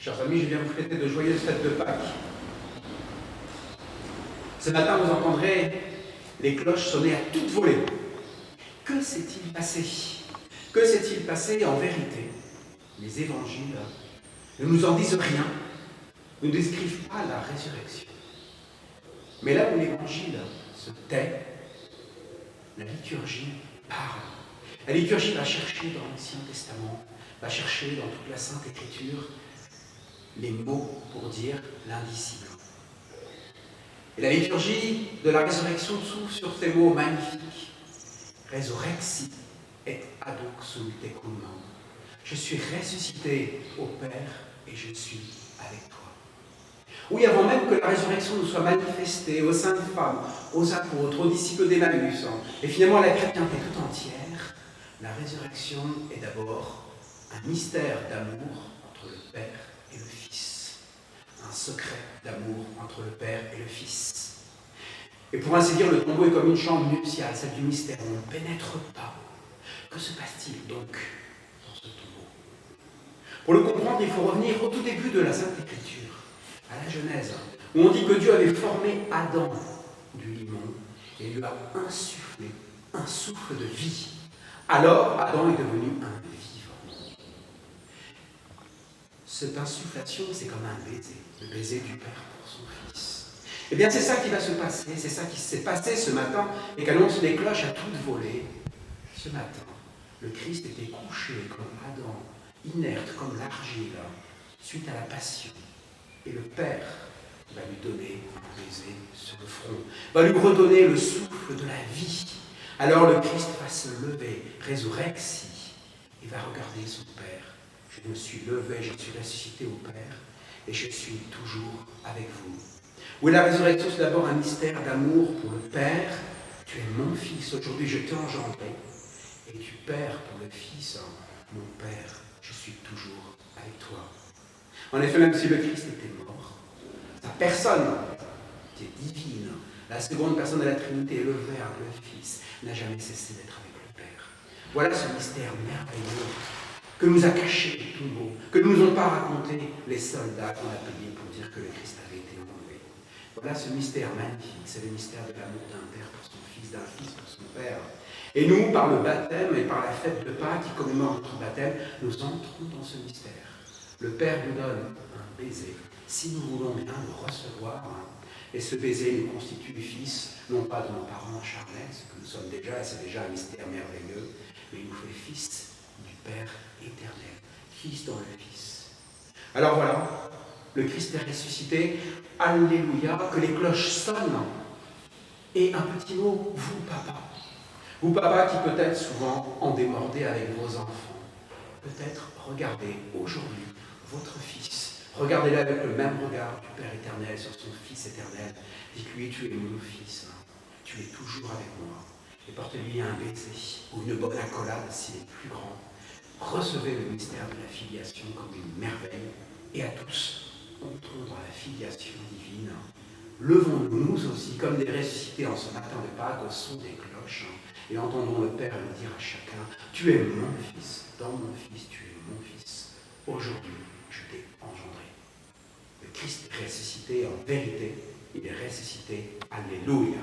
Chers amis, je viens vous souhaiter de joyeuses fêtes de Pâques. Ce matin, vous entendrez les cloches sonner à toute volée. Que s'est-il passé? Que s'est-il passé en vérité? Les évangiles ne nous en disent rien, ne décrivent pas la résurrection. Mais là où l'évangile se tait, la liturgie parle. La liturgie va chercher dans l'Ancien Testament, va chercher dans toute la Sainte Écriture les mots pour dire l'indicible. Et la liturgie de la résurrection s'ouvre sur ces mots magnifiques. Resurrexit et adoxum tecum. Je suis ressuscité au Père et je suis avec toi. Oui, avant même que la résurrection nous soit manifestée aux saintes femmes, aux apôtres, aux disciples d'Emmaüs, et finalement à la chrétienté tout entière, la résurrection est d'abord un mystère d'amour entre le Père et le Fils. Un secret d'amour entre le Père et le Fils. Et pour ainsi dire, le tombeau est comme une chambre nuptiale, celle du mystère, on ne pénètre pas. Que se passe-t-il donc dans ce tombeau? Pour le comprendre, il faut revenir au tout début de la Sainte Écriture, à la Genèse, où on dit que Dieu avait formé Adam du limon et lui a insufflé un souffle de vie. Alors, Adam est devenu un vivant. Cette insufflation, c'est comme un baiser, le baiser du Père pour son Fils. Eh bien, c'est ça qui va se passer, c'est ça qui s'est passé ce matin et qu'annoncent les cloches à toute volée. Ce matin, le Christ était couché comme Adam, inerte comme l'argile, suite à la passion. Et le Père va lui donner un baiser sur le front, va lui redonner le souffle de la vie. Alors le Christ va se lever, résurrexit, et va regarder son Père. Je me suis levé, je suis ressuscité au Père, et je suis toujours avec vous. Oui, la résurrection, c'est d'abord un mystère d'amour pour le Père. Tu es mon Fils, aujourd'hui je t'ai engendré. Et du Père pour le Fils, mon Père, je suis toujours avec toi. En effet, même si le Christ était mort, sa personne, qui est divine, la seconde personne de la Trinité, le Verbe, le Fils, n'a jamais cessé d'être avec le Père. Voilà ce mystère merveilleux que nous a caché le tombeau, que ne nous ont pas raconté les soldats qu'on a payés pour dire que le Christ avait été enlevé. Voilà ce mystère magnifique, c'est le mystère de l'amour d'un Père pour son Fils, d'un Fils pour son Père. Et nous, par le baptême et par la fête de Pâques qui commémore notre baptême, nous entrons dans ce mystère. Le Père nous donne un baiser, si nous voulons bien le recevoir. Et ce baiser nous constitue fils, non pas de nos parents charnels, ce que nous sommes déjà, et c'est déjà un mystère merveilleux, mais il nous fait fils du Père éternel, fils dans le Fils. Alors voilà, le Christ est ressuscité, alléluia, que les cloches sonnent. Et un petit mot, vous papa. Vous papa qui peut-être souvent en démordez avec vos enfants. Peut-être regardez aujourd'hui votre fils. Regardez-le avec le même regard du Père éternel sur son Fils éternel. Dites-lui, tu es mon fils, tu es toujours avec moi. Et portez-lui un baiser ou une bonne accolade s'il est plus grand. Recevez le mystère de la filiation comme une merveille. Et à tous, entrons dans la filiation divine. Levons-nous nous aussi, comme des ressuscités en ce matin de Pâques, au son des cloches, et entendons le Père nous dire à chacun, tu es mon fils, dans mon fils, tu es mon fils. Aujourd'hui, je t'ai engendré. Le Christ est ressuscité en vérité, il est ressuscité, alléluia.